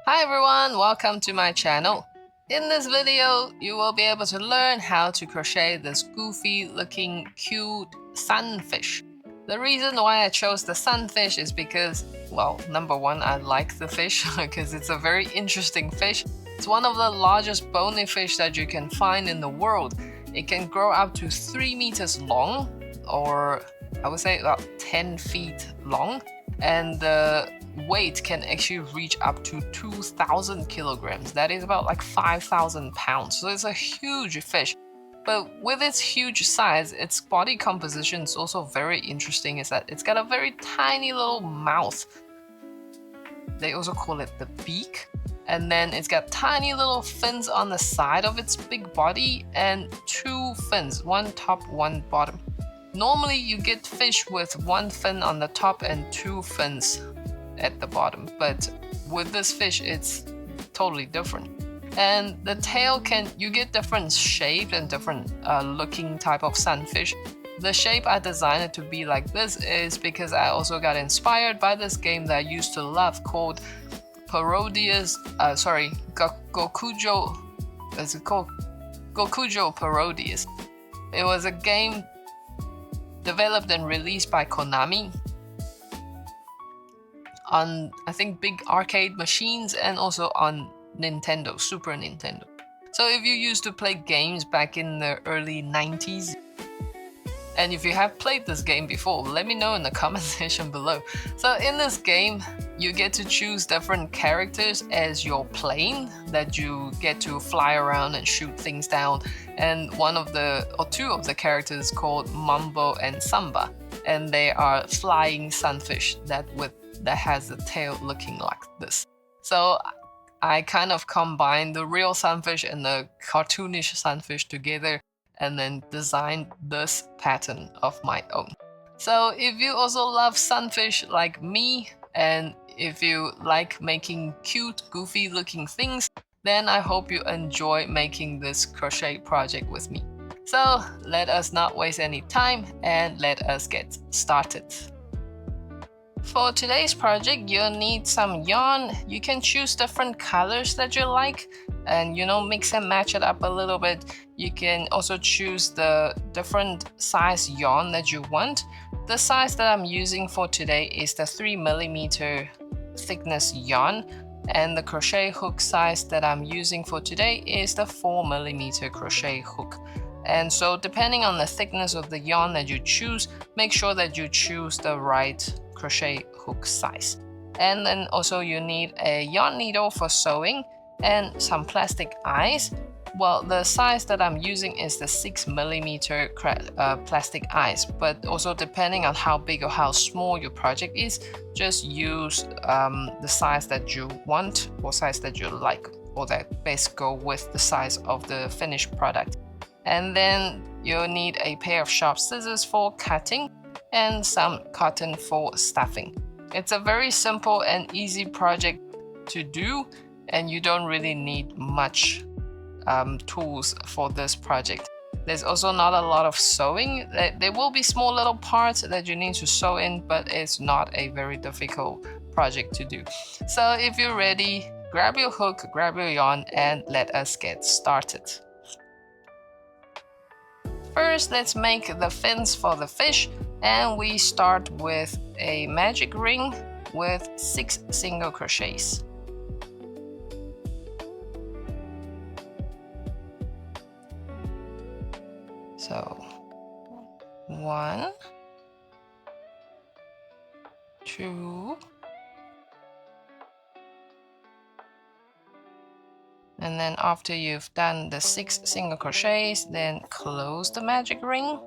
Hi everyone, welcome to my channel. In this video, you will be able to learn how to crochet this goofy looking cute sunfish. The reason why I chose the sunfish is because, well, number one, I like the fish because it's a very interesting fish. It's one of the largest bony fish that you can find in the world. It can grow up to 3 meters long, or I would say about 10 feet long, and the weight can actually reach up to 2,000 kilograms. That is about like 5,000 pounds. So it's a huge fish. But with its huge size, its body composition is also very interesting, is that it's got a very tiny little mouth. They also call it the beak. And then it's got tiny little fins on the side of its big body and 2 fins, one top, one bottom. Normally you get fish with 1 fin on the top and 2 fins at the bottom, but with this fish it's totally different. And the tail you get different shapes and different looking type of sunfish. The shape I designed it to be like this is because I also got inspired by this game that I used to love called Gokujo. Is it called Gokujo Parodius? It was a game developed and released by Konami on, I think, big arcade machines and also on Nintendo, Super Nintendo. So if you used to play games back in the early 90s, and if you have played this game before, let me know in the comment section below. So in this game, you get to choose different characters as your plane that you get to fly around and shoot things down. And two of the characters called Mambo and Samba, and they are flying sunfish that has the tail looking like this. So I kind of combined the real sunfish and the cartoonish sunfish together and then designed this pattern of my own. So if you also love sunfish like me, and if you like making cute, goofy looking things, then I hope you enjoy making this crochet project with me. So let us not waste any time and let us get started. For today's project, you'll need some yarn. You can choose different colors that you like and mix and match it up a little bit. You can also choose the different size yarn that you want. The size that I'm using for today is the 3mm thickness yarn, and the crochet hook size that I'm using for today is the 4mm crochet hook. And so depending on the thickness of the yarn that you choose, make sure that you choose the right crochet hook size. And then also you need a yarn needle for sewing and some plastic eyes. Well, the size that I'm using is the 6mm plastic eyes, but also depending on how big or how small your project is, just use the size that you want or size that you like, or that best go with the size of the finished product. And then you'll need a pair of sharp scissors for cutting and some cotton for stuffing. It's a very simple and easy project to do, and you don't really need much tools for this project. There's also not a lot of sewing. There will be small little parts that you need to sew in, but it's not a very difficult project to do. So if you're ready, grab your hook, grab your yarn, and let us get started. First, let's make the fins for the fish, and we start with a magic ring with 6 single crochets. So 1, 2, and then after you've done the 6 single crochets, then close the magic ring.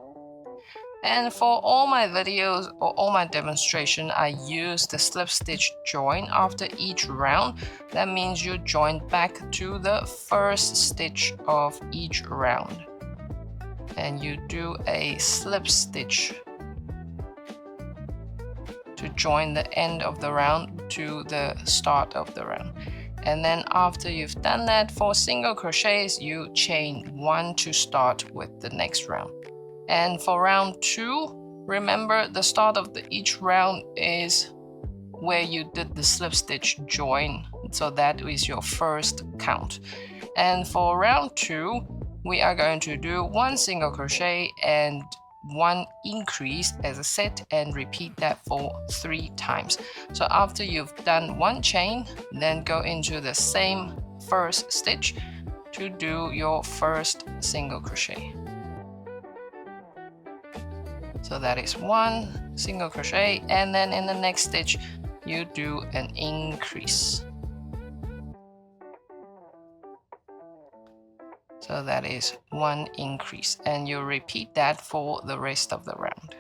And for all my videos or all my demonstration, I use the slip stitch join after each round. That means you join back to the first stitch of each round, and you do a slip stitch to join the end of the round to the start of the round. And then after you've done that, for single crochets, you chain 1 to start with the next round. And for round 2, remember the start of each round is where you did the slip stitch join, so that is your first count. And for round 2, we are going to do 1 single crochet and 1 increase as a set, and repeat that for 3 times. So after you've done 1 chain, then go into the same first stitch to do your first single crochet. So that is 1 single crochet, and then in the next stitch you do an increase. So that is 1 increase, and you repeat that for the rest of the round.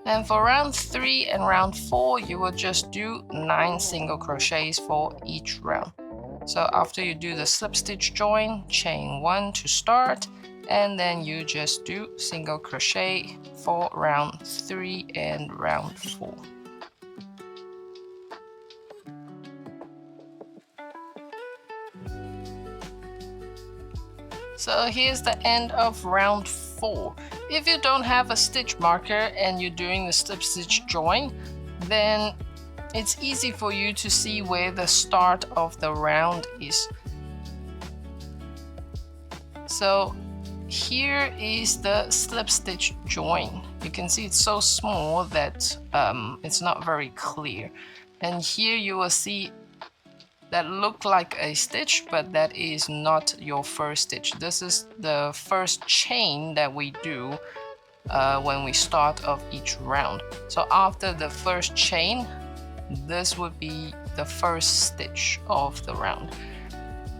And for round 3 and round 4, you will just do 9 single crochets for each round. So after you do the slip stitch join, chain 1 to start, and then you just do single crochet for round 3 and round 4. So here's the end of round 4. If you don't have a stitch marker and you're doing the slip stitch join, then it's easy for you to see where the start of the round is. So here is the slip stitch join. You can see it's so small that it's not very clear. And here you will see that look like a stitch, but that is not your first stitch. This is the first chain that we do when we start of each round. So after the first chain, this would be the first stitch of the round.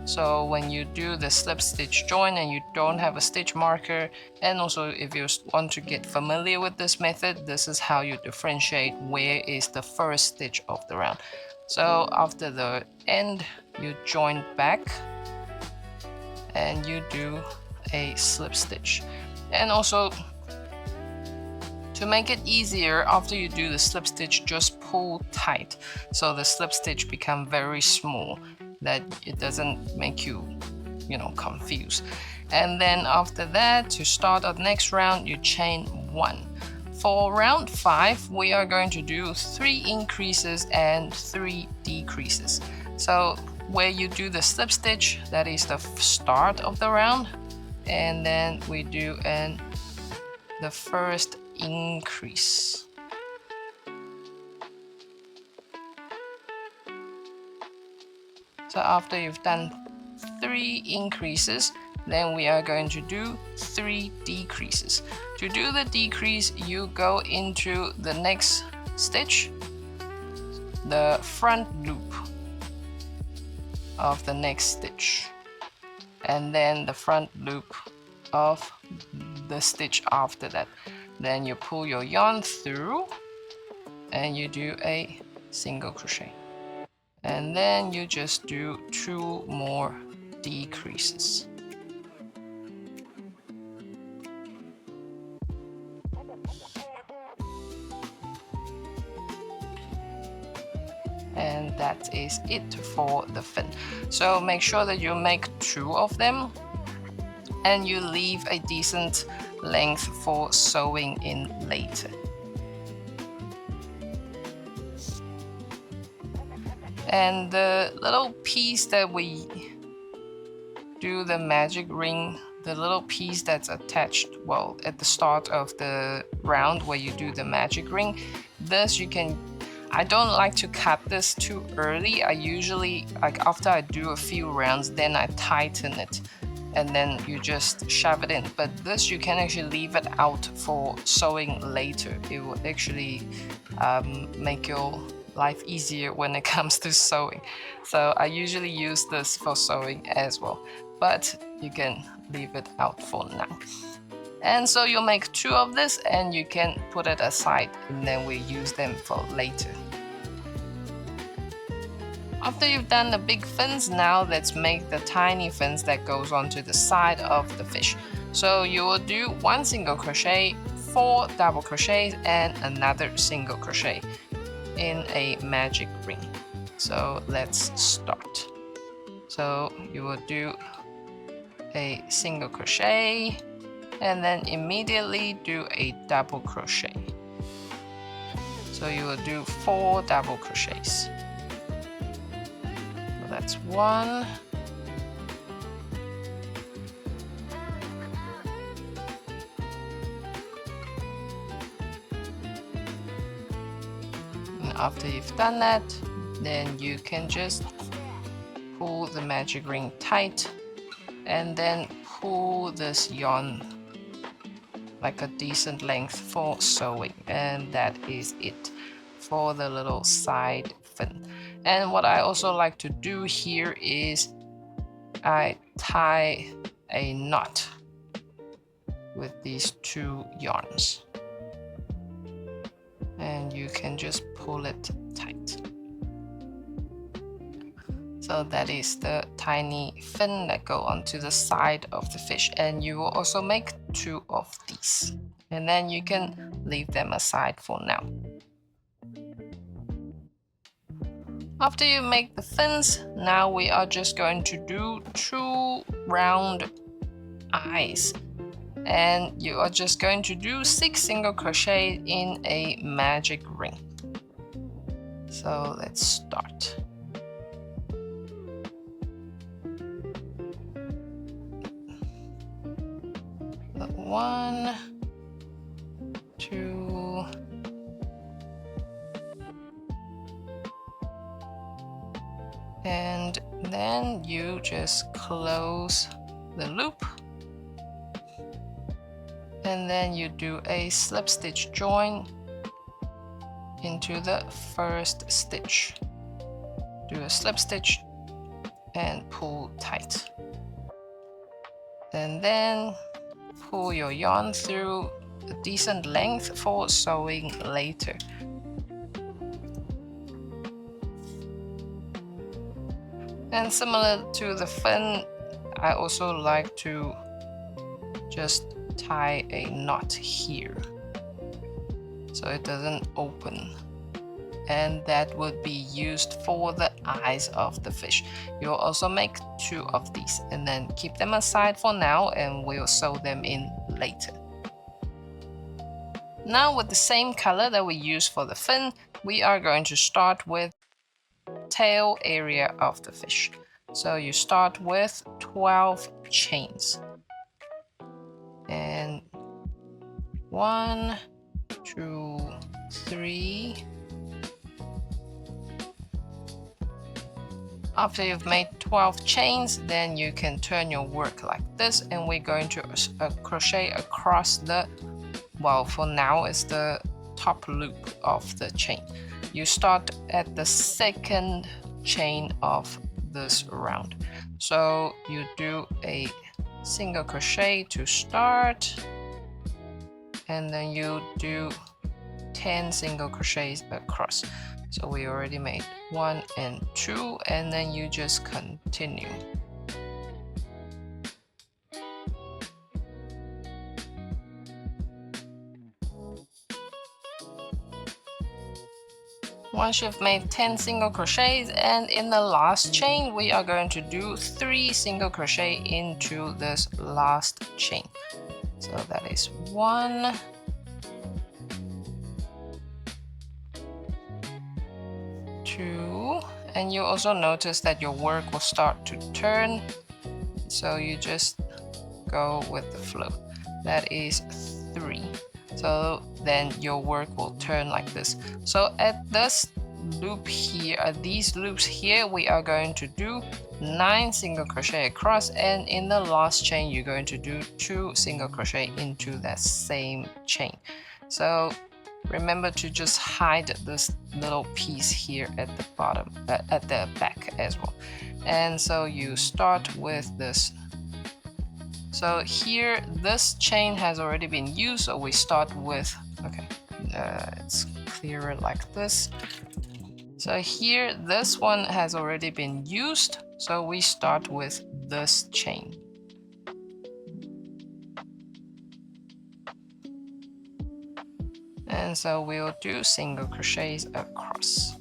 So when you do the slip stitch join and you don't have a stitch marker, and also if you want to get familiar with this method, this is how you differentiate where is the first stitch of the round. So after the end, you join back and you do a slip stitch. And also, to make it easier, after you do the slip stitch, just pull tight so the slip stitch become very small, that it doesn't make you confused. And then after that, to start the next round, you chain 1. For round 5, we are going to do 3 increases and 3 decreases. So where you do the slip stitch, that is the start of the round, and then we do the first increase. So after you've done 3 increases, then we are going to do 3 decreases. To do the decrease, you go into the next stitch, the front loop of the next stitch, and then the front loop of the stitch after that. Then you pull your yarn through and you do a single crochet, and then you just do 2 more decreases. And that is it for the fin. So make sure that you make 2 of them and you leave a decent length for sewing in later. And the little piece that we do the magic ring, the little piece that's attached, well, at the start of the round where you do the magic ring, this I don't like to cut this too early. I usually, after I do a few rounds, then I tighten it and then you just shove it in. But this, you can actually leave it out for sewing later. It will actually make your life easier when it comes to sewing. So I usually use this for sewing as well, but you can leave it out for now. And so you'll make 2 of this and you can put it aside, and then we use them for later. After you've done the big fins, now let's make the tiny fins that goes onto the side of the fish. So you will do 1 single crochet, 4 double crochets, and another single crochet in a magic ring. So let's start. So you will do a single crochet, and then immediately do a double crochet. So you will do 4 double crochets. So that's 1, and after you've done that, then you can just pull the magic ring tight and then pull this yarn like a decent length for sewing, and that is it for the little side fin. And what I also like to do here is I tie a knot with these 2 yarns, and you can just pull it tight. So that is the tiny fin that go onto the side of the fish, and you will also make 2 of these, and then you can leave them aside for now. After you make the fins, now we are just going to do 2 round eyes, and you are just going to do 6 single crochet in a magic ring. So let's start. 1, 2, and then you just close the loop, and then you do a slip stitch join into the first stitch. Do a slip stitch and pull tight, and then pull your yarn through a decent length for sewing later. And similar to the fin, I also like to just tie a knot here so it doesn't open, and that would be used for the eyes of the fish. You'll also make 2 of these and then keep them aside for now, and we'll sew them in later. Now with the same color that we used for the fin, we are going to start with tail area of the fish. So you start with 12 chains, and 1, 2, 3. After you've made 12 chains, then you can turn your work like this, and we're going to crochet across the, well, for now it's the top loop of the chain. You start at the 2nd chain of this round. So you do a single crochet to start, and then you do 10 single crochets across. So we already made 1 and 2, and then you just continue. Once you've made 10 single crochets, and in the last chain we are going to do 3 single crochet into this last chain. So that is 1, 2, and you also notice that your work will start to turn, so you just go with the flow. That is 3. So then your work will turn like this. So at this loop here, at these loops here, we are going to do 9 single crochet across, and in the last chain you're going to do 2 single crochet into that same chain. So remember to just hide this little piece here at the bottom, at the back as well. And so you start with this. So here, this chain has already been used, so we start with, okay, it's clearer like this. So here, this one has already been used, so we start with this chain. And so we'll do single crochets across.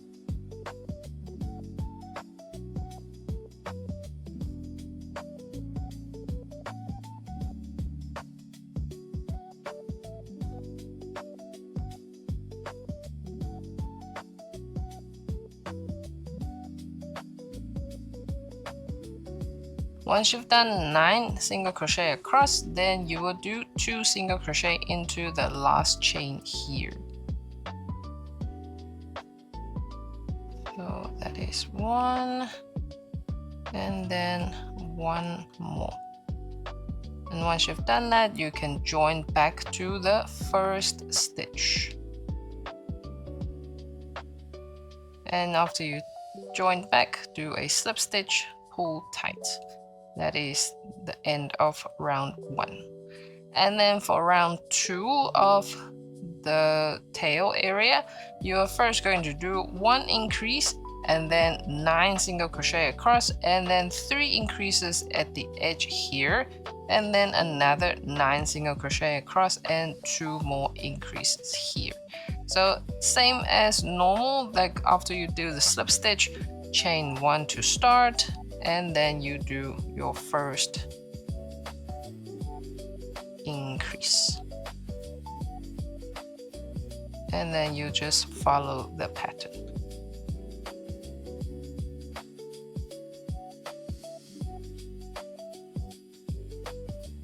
Once you've done 9 single crochet across, then you will do 2 single crochet into the last chain here. So that is 1, and then 1 more. And once you've done that, you can join back to the first stitch. And after you join back, do a slip stitch, pull tight. That is the end of round 1. And then for round 2 of the tail area, you are first going to do 1 increase and then 9 single crochet across, and then 3 increases at the edge here, and then another 9 single crochet across and 2 more increases here. So same as normal, like after you do the slip stitch, chain 1 to start, and then you do your first increase. And then you just follow the pattern.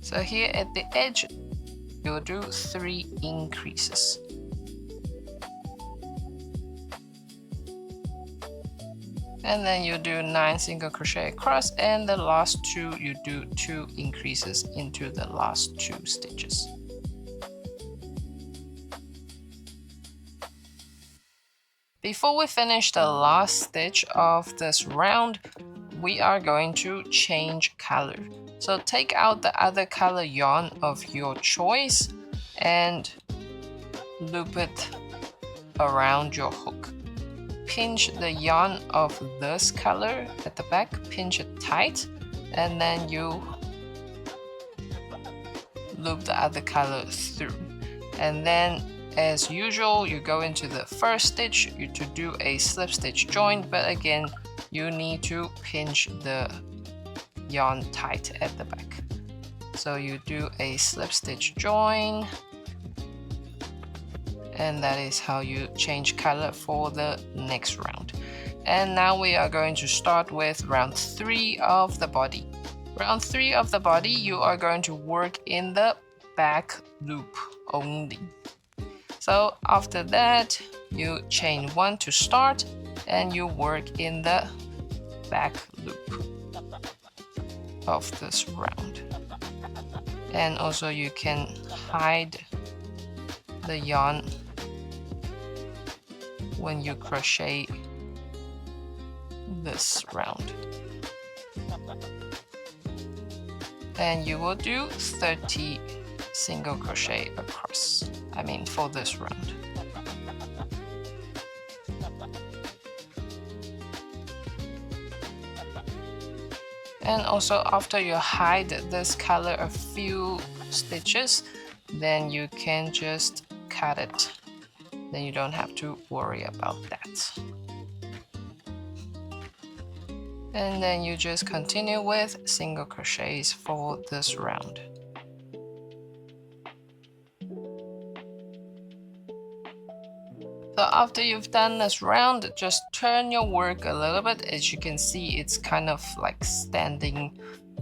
So here at the edge, you'll do 3 increases. And then you do 9 single crochet across, and the last 2 you do 2 increases into the last 2 stitches. Before we finish the last stitch of this round, we are going to change color. So take out the other color yarn of your choice and loop it around your hook. Pinch the yarn of this color at the back, pinch it tight, and then you loop the other color through. And then as usual, you go into the first stitch to do a slip stitch join, but again, you need to pinch the yarn tight at the back. So you do a slip stitch join, and that is how you change color for the next round. And now we are going to start with round 3 of the body. Round 3 of the body, you are going to work in the back loop only. So after that, you chain 1 to start, and you work in the back loop of this round. And also you can hide the yarn when you crochet this round. And you will do 30 single crochet across, for this round. And also after you hide this color a few stitches, then you can just cut it. Then you don't have to worry about that. And then you just continue with single crochets for this round. So after you've done this round, just turn your work a little bit. As you can see, it's kind of like standing,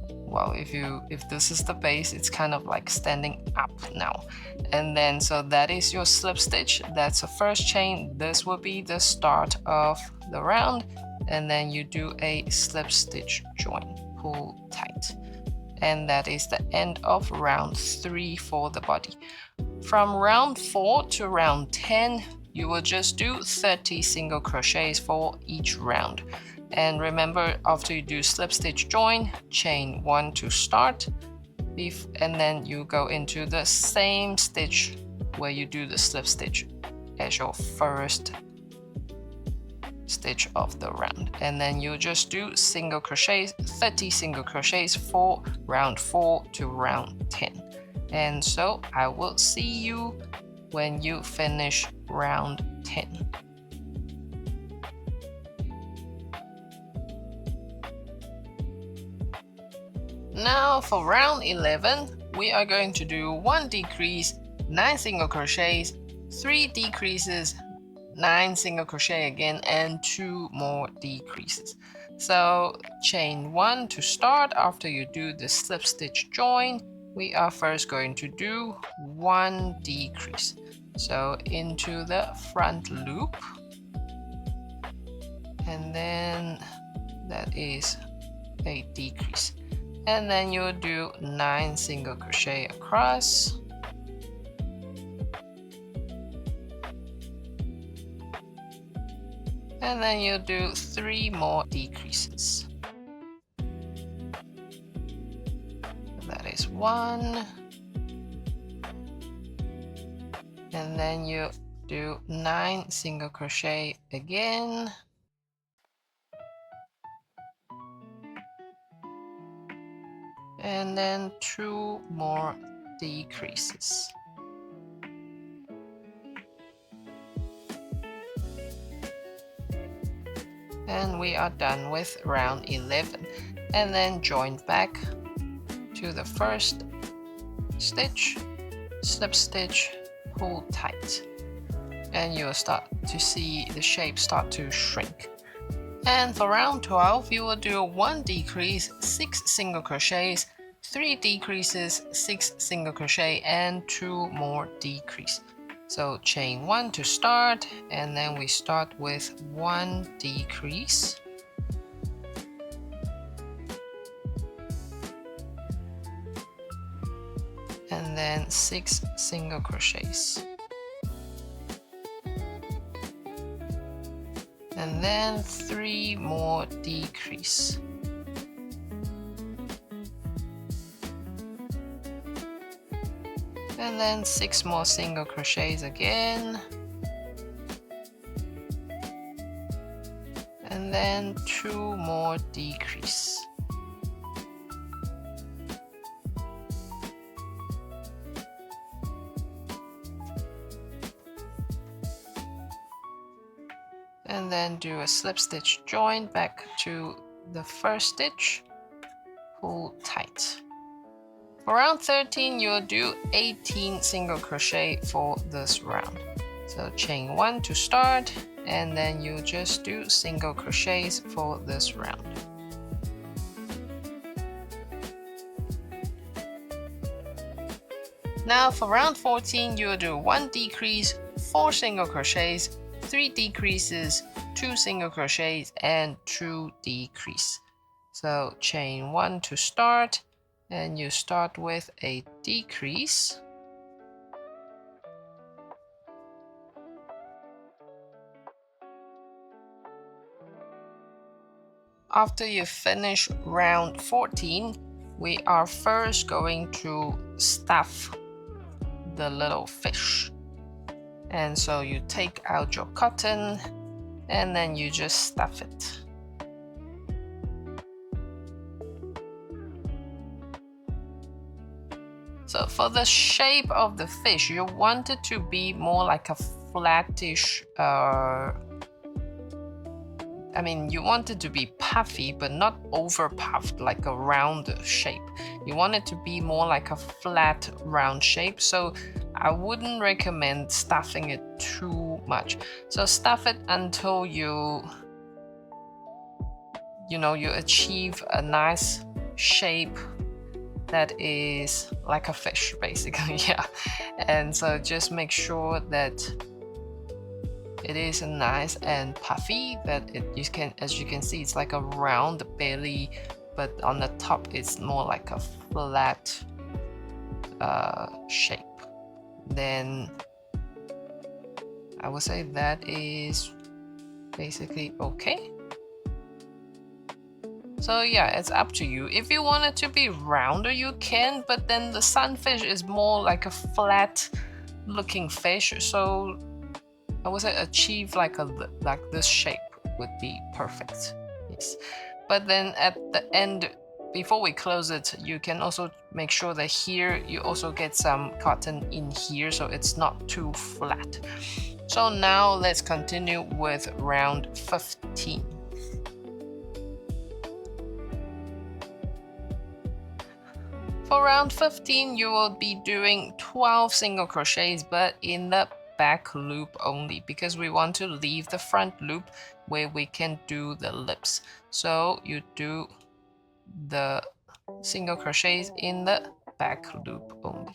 well, if this is the base, it's kind of like standing up now. And then so that is your slip stitch. That's the first chain. This will be the start of the round, and then you do a slip stitch join, pull tight, and that is the end of round 3 for the body. From round 4 to round 10, you will just do 30 single crochets for each round. And remember, after you do slip stitch join, chain 1 to start, and then you go into the same stitch where you do the slip stitch as your first stitch of the round. And then you just do single crochets, 30 single crochets for round 4 to round 10. And so I will see you when you finish round 10. Now for round 11, we are going to do 1 decrease, 9 single crochets, 3 decreases, 9 single crochet again, and 2 more decreases. So chain 1 to start. After you do the slip stitch join, we are first going to do 1 decrease. So into the front loop, and then that is a decrease, and then you'll do 9 single crochet across, and then you'll do 3 more decreases. That is 1, and then you do 9 single crochet again, and then 2 more decreases. And we are done with round 11, and then join back to the first stitch, slip stitch, pull tight, and you'll start to see the shape start to shrink. And for round 12, you will do 1 decrease, 6 single crochets, 3 decreases, 6 single crochet, and 2 more decrease. So chain 1 to start, and then we start with 1 decrease, and then 6 single crochets, and then 3 more decrease, and then 6 more single crochets again, and then 2 more decrease. And then do a slip stitch join back to the first stitch, pull tight. For round 13, you'll do 18 single crochet for this round. So chain 1 to start, and then you just do single crochets for this round. Now for round 14, you'll do 1 decrease, 4 single crochets, 3 decreases, 2 single crochets, and 2 decrease. So chain 1 to start, and you start with a decrease, after you finish round 14, we are first going to stuff the little fish. And so you take out your cotton, and then you just stuff it. So for the shape of the fish, you want it to be more like a flattish, you want it to be puffy, but not over puffed, like a round shape. You want it to be more like a flat, round shape. So I wouldn't recommend stuffing it too much. So stuff it until you achieve a nice shape that is like a fish, basically. Yeah. And so just make sure that it is nice and puffy, that as you can see, it's like a round belly, but on the top it's more like a flat shape. Then I would say that is basically okay. So yeah, it's up to you. If you want it to be rounder, you can, but then the sunfish is more like a flat looking fish, so I would say achieve like this shape would be perfect. Yes. But then at the end, before we close it, you can also make sure that here you also get some cotton in here, so it's not too flat. So now let's continue with round 15. For round 15, you will be doing 12 single crochets, but in the back loop only because we want to leave the front loop where we can do the lips. So you do the single crochets in the back loop only.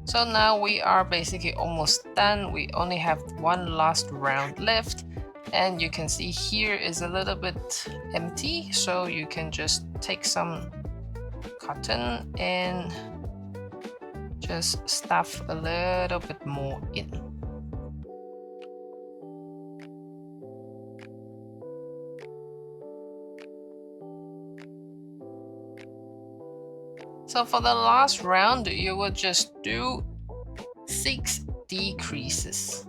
So now we are basically almost done. We only have one last round left, and you can see here is a little bit empty, so you can just take some cotton and just stuff a little bit more in. So for the last round, you will just do 6 decreases.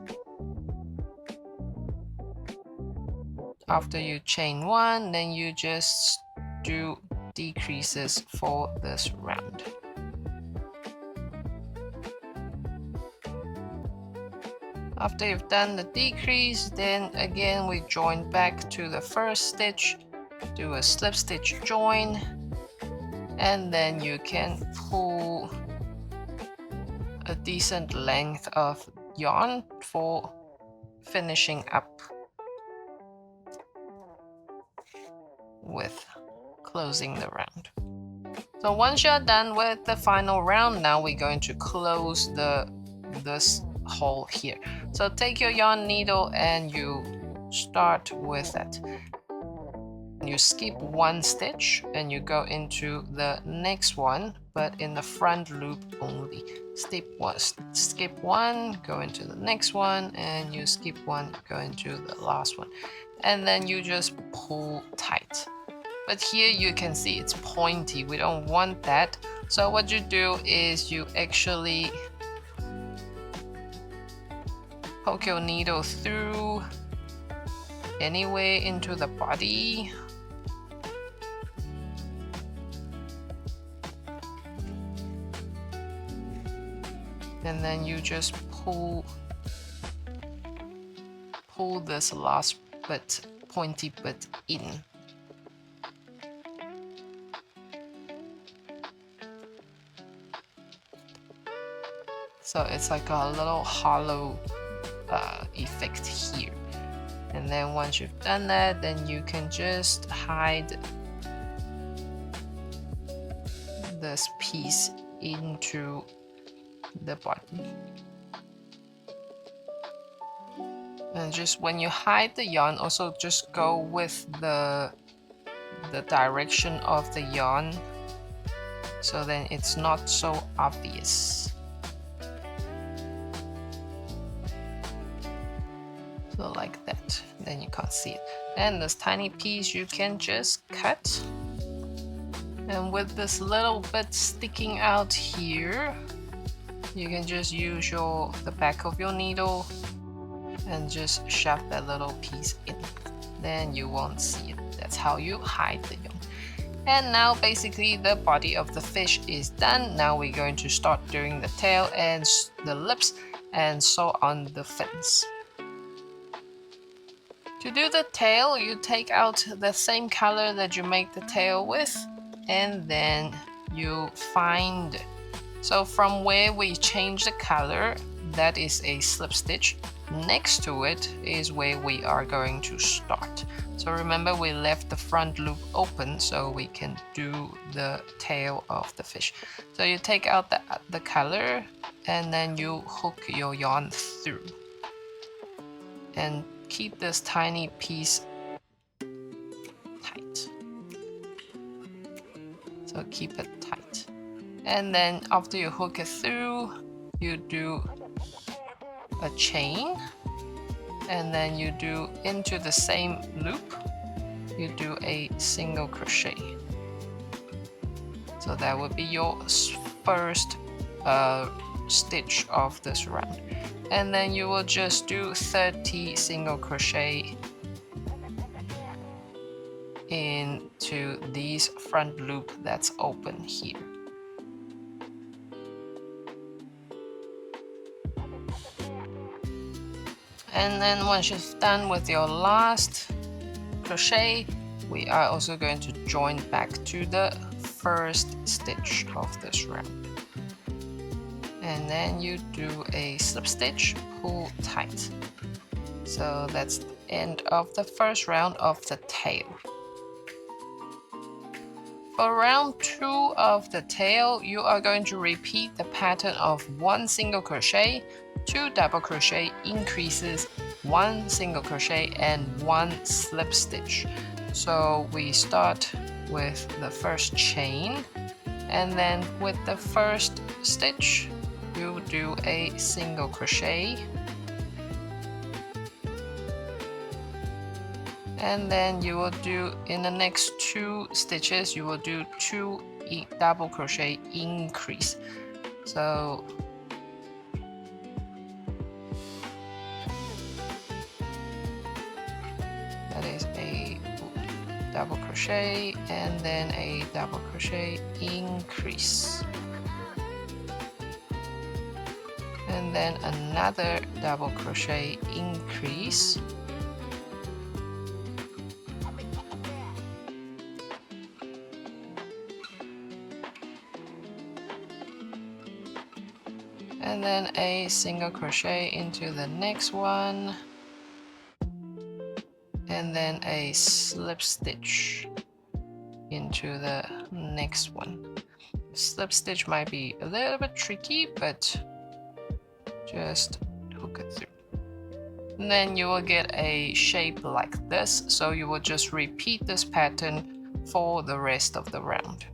After you chain 1, then you just do decreases for this round. After you've done the decrease, then again we join back to the first stitch, do a slip stitch join, and then you can pull a decent length of yarn for finishing up with closing the round. So once you're done with the final round, now we're going to close this hole here. So take your yarn needle and you start with that. You skip 1 stitch and you go into the next one, but in the front loop only. Skip 1, go into the next one, and you skip 1, go into the last one, and then you just pull tight. But here you can see it's pointy. We don't want that. So what you do is you actually poke your needle through anyway into the body. And then you just pull this last bit, pointy bit in. So it's like a little hollow effect here. And then once you've done that, then you can just hide this piece into the body. And just when you hide the yarn, also just go with the direction of the yarn, so then it's not so obvious. So like that, then you can't see it. And this tiny piece you can just cut, and with this little bit sticking out here, you can just use the back of your needle and just shove that little piece in. Then you won't see it. That's how you hide the yarn. And now basically the body of the fish is done. Now we're going to start doing the tail and the lips and sew on the fins. To do the tail, you take out the same color that you make the tail with, and then you find, so from where we change the color, that is a slip stitch. Next to it is where we are going to start. So remember, we left the front loop open so we can do the tail of the fish. So you take out the color and then you hook your yarn through. And keep this tiny piece tight. So keep it tight. And then after you hook it through, you do a chain, and then you do into the same loop, you do a single crochet. So that would be your first stitch of this round. And then you will just do 30 single crochet into this front loop that's open here. And then once you're done with your last crochet, we are also going to join back to the first stitch of this round. And then you do a slip stitch, pull tight. So that's the end of the first round of the tail. For round 2 of the tail, you are going to repeat the pattern of 1 single crochet, 2 double crochet increases, 1 single crochet, and 1 slip stitch. So we start with the first chain, and then with the first stitch, you do a single crochet, and then you will do, in the next 2 stitches, you will do 2 double crochet increase. So that is a double crochet and then a double crochet increase, and then another double crochet increase, and then a single crochet into the next one, and then a slip stitch into the next one. Slip stitch might be a little bit tricky, but just hook it through. And then you will get a shape like this, so you will just repeat this pattern for the rest of the round.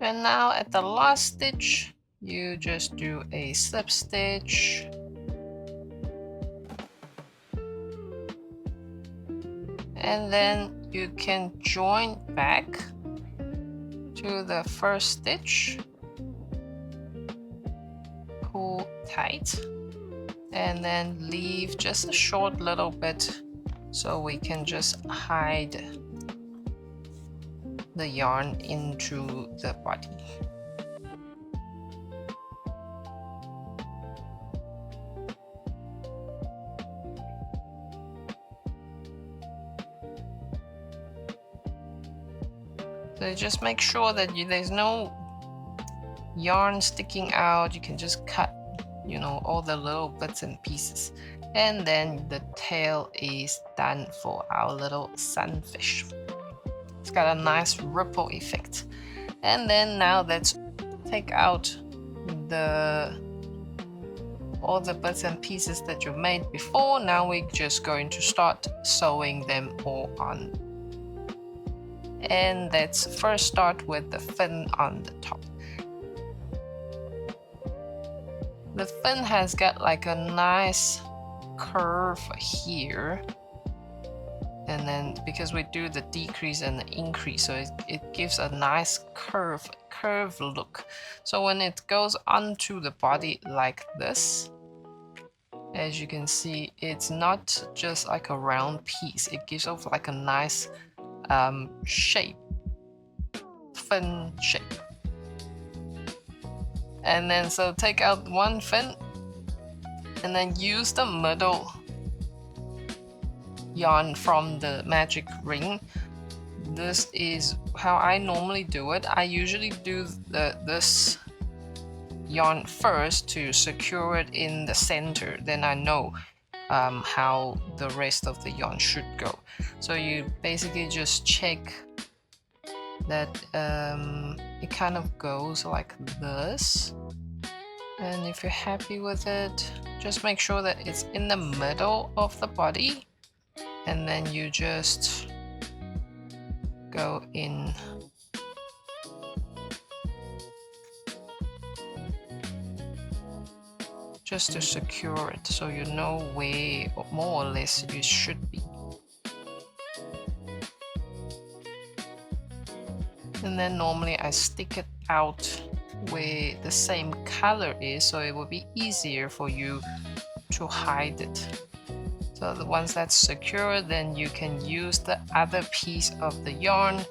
And now at the last stitch, you just do a slip stitch, and then you can join back to the first stitch, pull tight, and then leave just a short little bit so we can just hide the yarn into the body. So just make sure that there's no yarn sticking out. You can just cut, you know, all the little bits and pieces. And then the tail is done for our little sunfish. It's got a nice ripple effect. And then now let's take out all the bits and pieces that you made before. Now we're just going to start sewing them all on. And let's first start with the fin on the top. The fin has got like a nice curve here, and then because we do the decrease and the increase, so it gives a nice curve look. So when it goes onto the body like this, as you can see, it's not just like a round piece, it gives off like a nice shape, fin shape. And then so take out one fin and then use the middle yarn from the magic ring. This is how I normally do it. I usually do this yarn first to secure it in the center, then I know how the rest of the yarn should go. So you basically just check that it kind of goes like this, and if you're happy with it, just make sure that it's in the middle of the body, and then you just go in just to secure it, so you know where more or less it should be. And then normally I stick it out where the same color is, so it will be easier for you to hide it. So once that's secure, then you can use the other piece of the yarn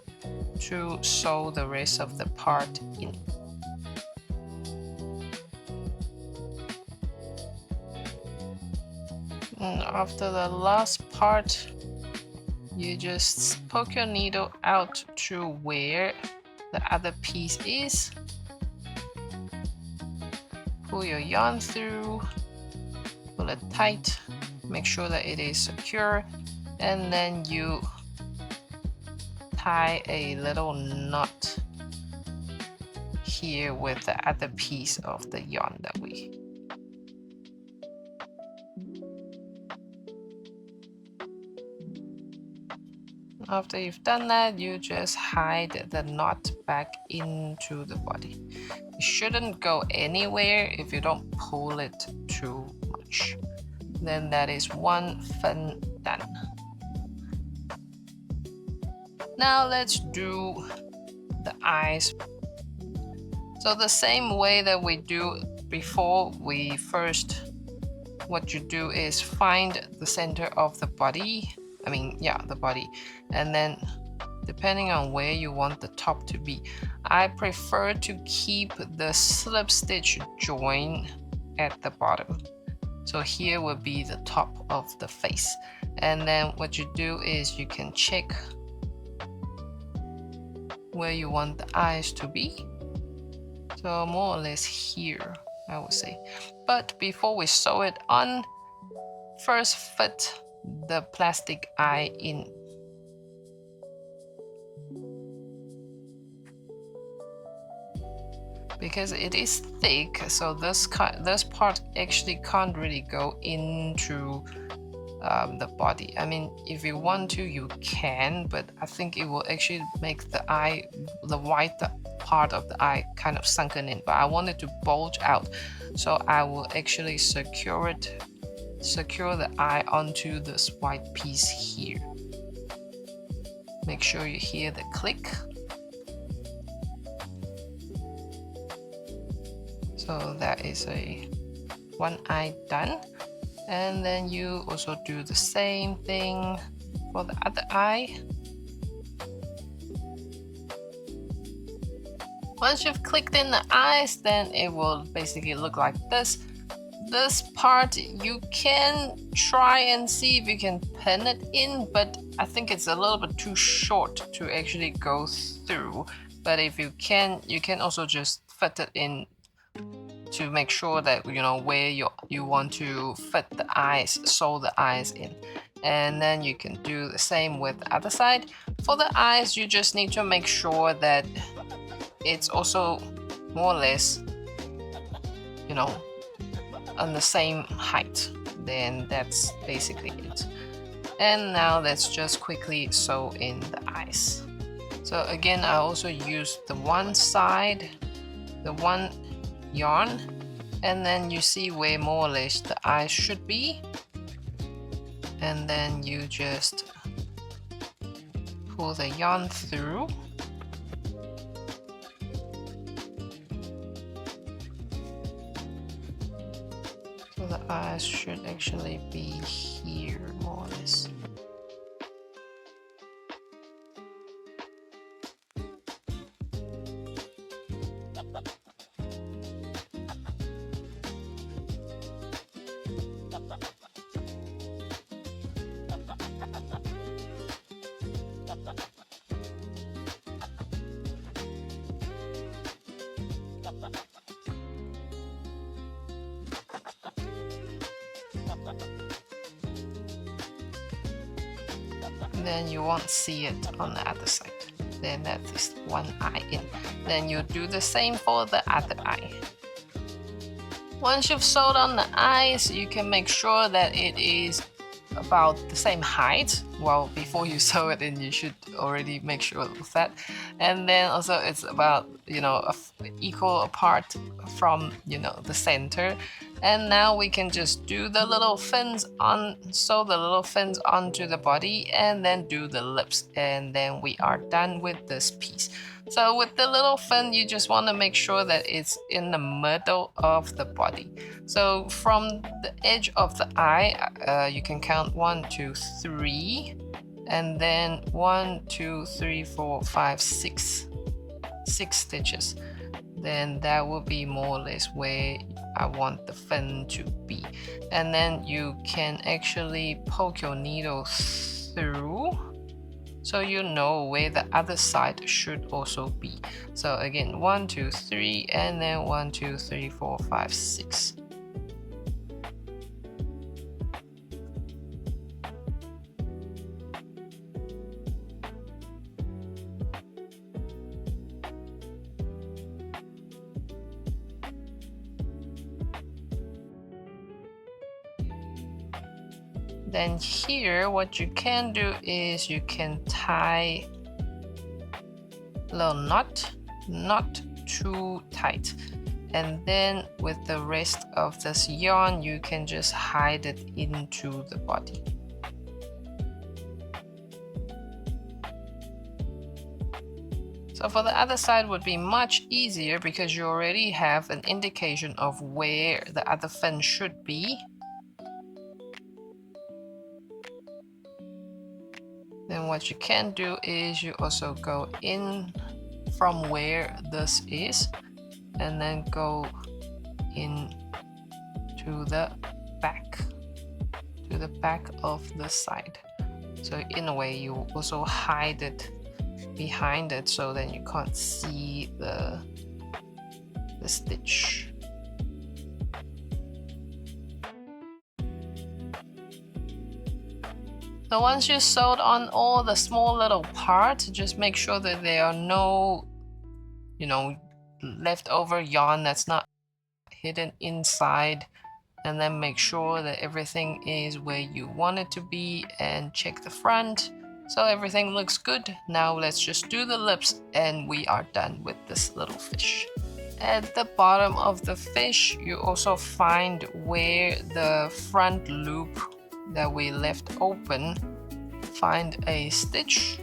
to sew the rest of the part in. after the last part, you just poke your needle out to where the other piece is. Pull your yarn through, pull it tight, make sure that it is secure, and then you tie a little knot here with the other piece of the yarn that we. After you've done that, you just hide the knot back into the body. It shouldn't go anywhere if you don't pull it too much. Then that is one fin done. Now let's do the eyes. So the same way that we do before, what you do is find the center of the body. The body, and then depending on where you want the top to be, I prefer to keep the slip stitch join at the bottom. So here will be the top of the face, and then what you do is you can check where you want the eyes to be. So more or less here, I would say. But before we sew it on, first fit the plastic eye in. Because it is thick, so this part actually can't really go into the body. I mean, if you want to, you can, but I think it will actually make the eye, the white part of the eye, kind of sunken in. But I want it to bulge out, so I will actually secure the eye onto this white piece here. Make sure you hear the click. So that is one eye done. And then you also do the same thing for the other eye. Once you've clicked in the eyes, then it will basically look like this. This part you can try and see if you can pin it in, but I think it's a little bit too short to actually go through. But if you can also just fit it in to make sure that you know where you want to fit the eyes, sew the eyes in. And then you can do the same with the other side. For the eyes, you just need to make sure that it's also more or less, you know, on the same height. Then that's basically it. And now let's just quickly sew in the eyes. So again, I also use the one side, the one yarn, and then you see where more or less the eyes should be, and then you just pull the yarn through. So the eyes should actually be here more or less. Then you won't see it on the other side. Then that is one eye in. Then you do the same for the other eye. Once you've sewed on the eyes, you can make sure that it is about the same height. Well, before you sew it in, you should already make sure of that. And then also it's about, you know, equal apart from, you know, the center. And now we can just do the little fins on, sew the little fins onto the body, and then do the lips, and then we are done with this piece. So with the little fin, you just want to make sure that it's in the middle of the body. So from the edge of the eye, you can count 1, 2, 3, and then 1, 2, 3, 4, 5, 6 stitches. Then that will be more or less where I want the fin to be. And then you can actually poke your needle through so you know where the other side should also be. So again, 1, 2, 3, and then 1, 2, 3, 4, 5, 6. Then here, what you can do is you can tie a little knot, not too tight. And then with the rest of this yarn, you can just hide it into the body. So for the other side would be much easier because you already have an indication of where the other fin should be. Then what you can do is you also go in from where this is and then go in to the back of the side. So in a way you also hide it behind it so then you can't see the stitch. So once you sewed on all the small little parts, just make sure that there are no, leftover yarn that's not hidden inside, and then make sure that everything is where you want it to be and check the front. So everything looks good. Now let's just do the lips and we are done with this little fish. At the bottom of the fish, you also find where the front loop that we left open, find a stitch,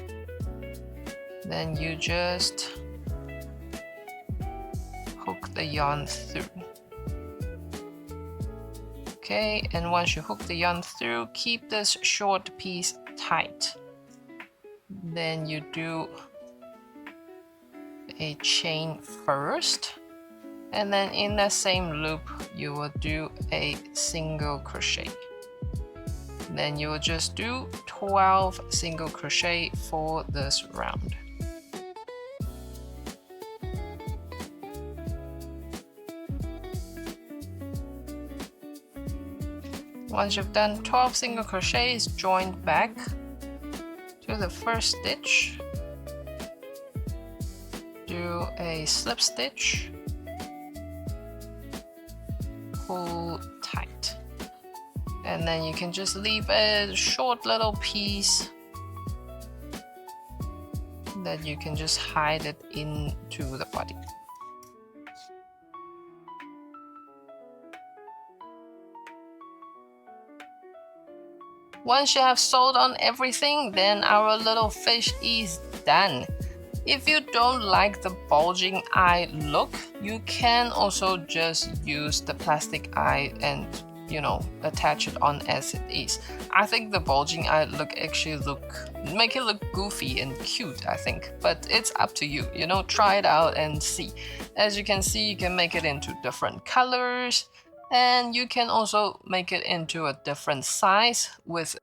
then you just hook the yarn through. Okay, and once you hook the yarn through, keep this short piece tight. Then you do a chain first, and then in the same loop you will do a single crochet. Then you will just do 12 single crochet for this round. Once you've done 12 single crochets, join back to the first stitch, do a slip stitch, pull tight, and then you can just leave a short little piece that you can just hide it into the body. Once you have sewed on everything, then our little fish is done. If you don't like the bulging eye look, you can also just use the plastic eye and attach it on as it is. I think the bulging eye look actually make it look goofy and cute, I think, but it's up to you. Try it out and see. As you can see, you can make it into different colors, and you can also make it into a different size with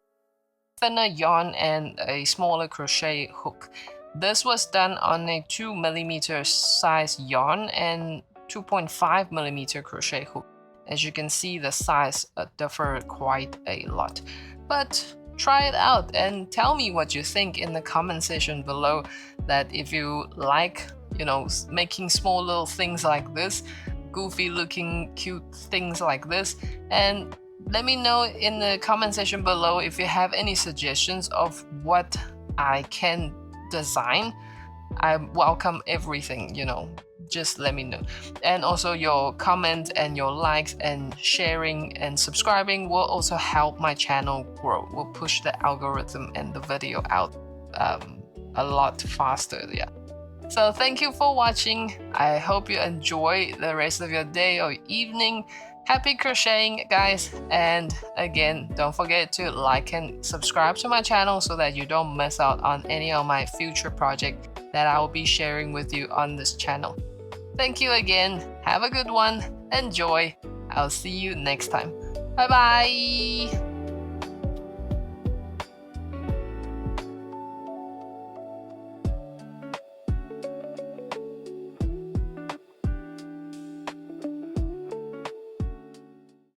thinner yarn and a smaller crochet hook. This was done on a 2mm size yarn and 2.5mm crochet hook. As you can see, the size differ quite a lot. But try it out and tell me what you think in the comment section below. That if you like, making small little things like this, goofy looking cute things like this, and let me know in the comment section below if you have any suggestions of what I can design. I welcome everything, just let me know. And also your comments and your likes and sharing and subscribing will also help my channel grow, will push the algorithm and the video out a lot faster. Yeah. So thank you for watching. I hope you enjoy the rest of your day or evening. Happy crocheting, guys. And again, don't forget to like and subscribe to my channel so that you don't miss out on any of my future projects that I will be sharing with you on this channel. Thank you again. Have a good one. Enjoy. I'll see you next time. Bye bye!